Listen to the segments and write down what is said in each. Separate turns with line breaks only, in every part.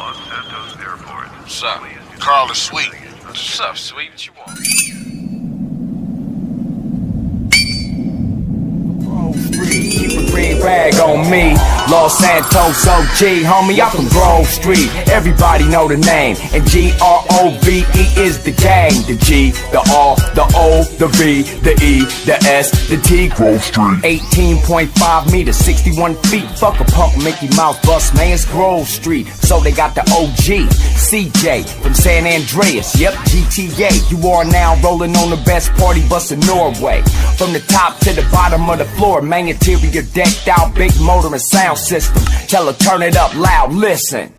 on Santosh Airport.
What's up?
Carl is sweet.
What's up, sweet? What you want?
Keep a green rag on me. Los Santos OG, homie, I'm from Grove Street. Everybody know the name. And GROVE is the gang. The G, the R, the O, the V, the E, the S, the T. Grove Street. 18.5 meters, 61 feet. Fuck a punk Mickey Mouse bus, man, it's Grove Street. So they got the OG, CJ from San Andreas. Yep, GTA. You are now rolling on the best party bus in Norway. From the top to the bottom of the floor, man, interior decked out, big motor and sound system. Tell her turn it up loud, listen.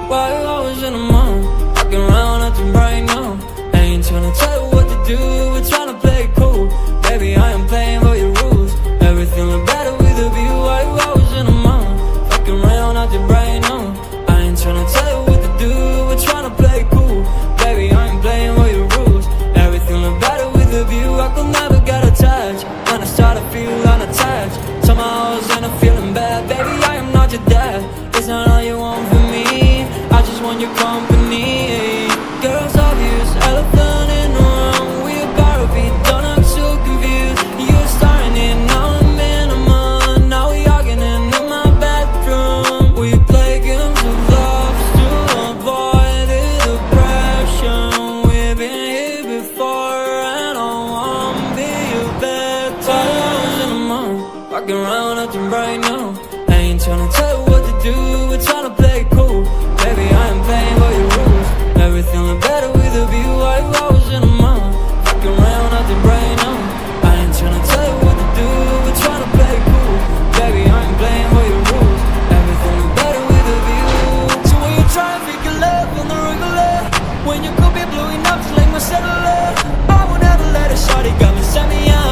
While I was in the mall, walking around acting right now. I ain't tryna tell you what to do, we're tryna play it cool. Baby, I am playing by your rules. Everything look better with a view. While I was in the mall, walking around acting right now. I ain't tryna tell you what to do, we're tryna play it cool. Baby, I am playing by your rules. Everything look better with a view. I could never get attached. When I start to feel unattached, somehow I was in a feeling bad. Baby, I am not your dad. It's not all you want from me. I just want your company. Girls obvious, elephant in the room. We about to be done, I'm so confused. You're starting it, now I'm in a month. Now we arguing in my bedroom. We play games of love to avoid the depression. We've been here before and I wanna be your bed. While I was in the mall, walking around acting right now. I ain't tryna tell you what to do, we're tryna play it cool. Baby, I am playing by your rules. Everything look better with a view. While I was in the mall, fucking around acting right now. I ain't tryna tell you what to do, we're tryna play it cool. Baby, I am playing by your rules. Everything look better with a view. So when you try and fake your love on the regular, when you could be blowing up just like my cellular, I would never let it. Shawty got me send me out.